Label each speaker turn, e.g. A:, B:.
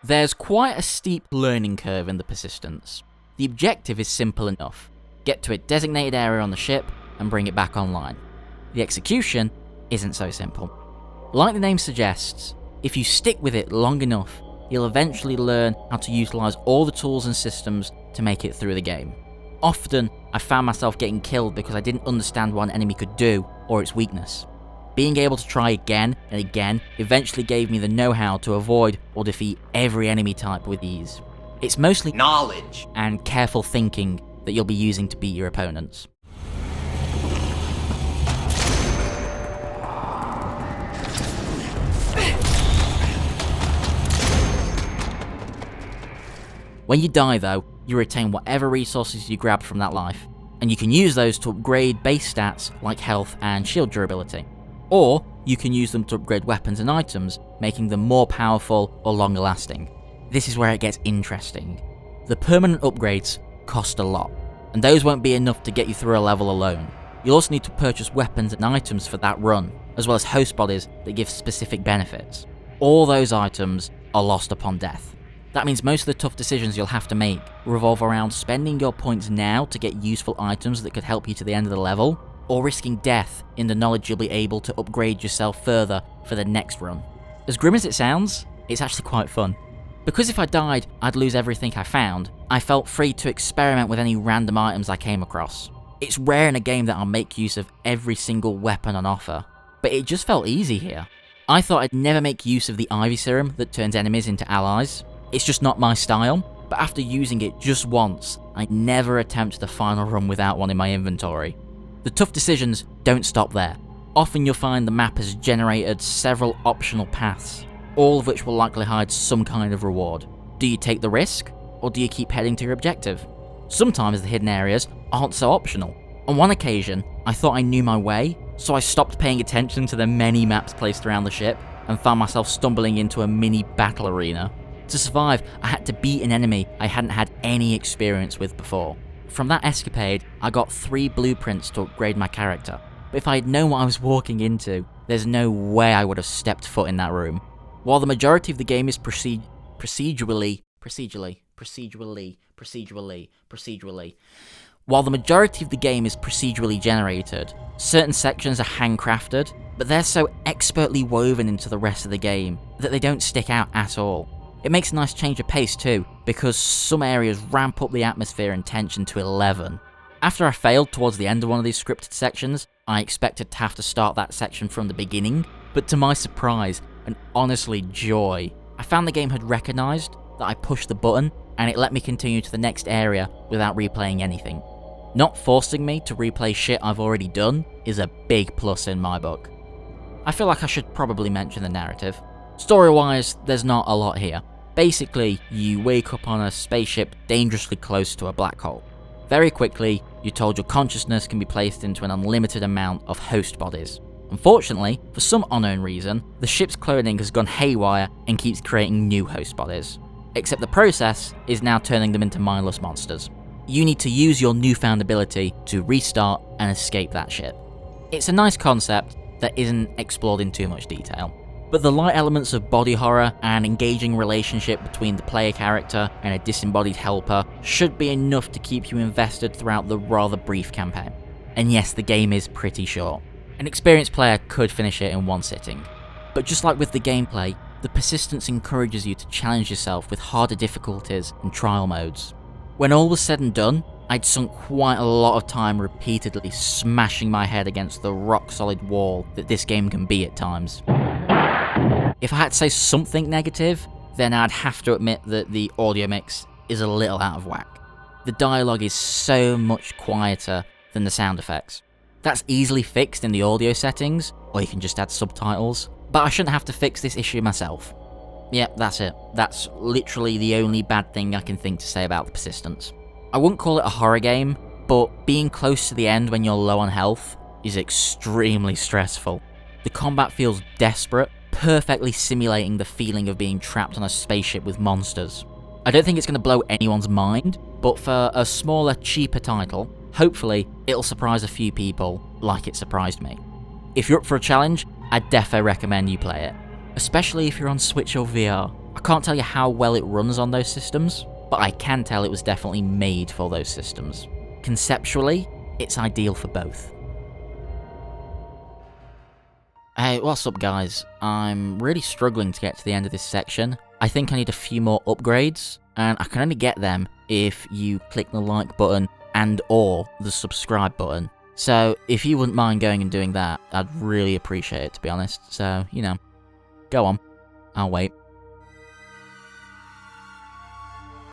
A: There's quite a steep learning curve in the Persistence. The objective is simple enough. Get to a designated area on the ship and bring it back online. The execution isn't so simple. Like the name suggests, if you stick with it long enough, you'll eventually learn how to utilise all the tools and systems to make it through the game. Often, I found myself getting killed because I didn't understand what an enemy could do or its weakness. Being able to try again and again eventually gave me the know-how to avoid or defeat every enemy type with ease. It's mostly knowledge and careful thinking that you'll be using to beat your opponents. When you die though, you retain whatever resources you grabbed from that life, and you can use those to upgrade base stats like health and shield durability. Or you can use them to upgrade weapons and items, making them more powerful or longer lasting. This is where it gets interesting. The permanent upgrades cost a lot, and those won't be enough to get you through a level alone. You'll also need to purchase weapons and items for that run, as well as host bodies that give specific benefits. All those items are lost upon death. That means most of the tough decisions you'll have to make revolve around spending your points now to get useful items that could help you to the end of the level, or risking death in the knowledge you'll be able to upgrade yourself further for the next run. As grim as it sounds, it's actually quite fun. Because if I died, I'd lose everything I found, I felt free to experiment with any random items I came across. It's rare in a game that I'll make use of every single weapon on offer, but it just felt easy here. I thought I'd never make use of the Ivy Serum that turns enemies into allies. It's just not my style, but after using it just once, I never attempted the final run without one in my inventory. The tough decisions don't stop there. Often you'll find the map has generated several optional paths, all of which will likely hide some kind of reward. Do you take the risk, or do you keep heading to your objective? Sometimes the hidden areas aren't so optional. On one occasion, I thought I knew my way, so I stopped paying attention to the many maps placed around the ship and found myself stumbling into a mini battle arena. To survive, I had to beat an enemy I hadn't had any experience with before. From that escapade, I got 3 blueprints to upgrade my character, but if I had known what I was walking into, there's no way I would have stepped foot in that room. While the majority of the game is procedurally generated, certain sections are handcrafted, but they're so expertly woven into the rest of the game that they don't stick out at all. It makes a nice change of pace too, because some areas ramp up the atmosphere and tension to 11. After I failed towards the end of one of these scripted sections, I expected to have to start that section from the beginning, but to my surprise, and honestly joy, I found the game had recognised that I pushed the button and it let me continue to the next area without replaying anything. Not forcing me to replay shit I've already done is a big plus in my book. I feel like I should probably mention the narrative. Story-wise, there's not a lot here. Basically, you wake up on a spaceship dangerously close to a black hole. Very quickly, you're told your consciousness can be placed into an unlimited amount of host bodies. Unfortunately, for some unknown reason, the ship's cloning has gone haywire and keeps creating new host bodies. Except the process is now turning them into mindless monsters. You need to use your newfound ability to restart and escape that ship. It's a nice concept that isn't explored in too much detail. But the light elements of body horror and engaging relationship between the player character and a disembodied helper should be enough to keep you invested throughout the rather brief campaign. And yes, the game is pretty short. An experienced player could finish it in one sitting. But just like with the gameplay, the Persistence encourages you to challenge yourself with harder difficulties and trial modes. When all was said and done, I'd sunk quite a lot of time repeatedly smashing my head against the rock-solid wall that this game can be at times. If I had to say something negative, then I'd have to admit that the audio mix is a little out of whack. The dialogue is so much quieter than the sound effects. That's easily fixed in the audio settings, or you can just add subtitles, but I shouldn't have to fix this issue myself. Yep, that's it. That's literally the only bad thing I can think to say about the Persistence. I wouldn't call it a horror game, but being close to the end when you're low on health is extremely stressful. The combat feels desperate, perfectly simulating the feeling of being trapped on a spaceship with monsters. I don't think it's going to blow anyone's mind, but for a smaller, cheaper title, hopefully it'll surprise a few people like it surprised me. If you're up for a challenge, I'd defo recommend you play it, especially if you're on Switch or VR. I can't tell you how well it runs on those systems, but I can tell it was definitely made for those systems. Conceptually, it's ideal for both. Hey, what's up guys? I'm really struggling to get to the end of this section. I think I need a few more upgrades, and I can only get them if you click the like button and or the subscribe button. So if you wouldn't mind going and doing that, I'd really appreciate it, to be honest. So, you know, go on. I'll wait.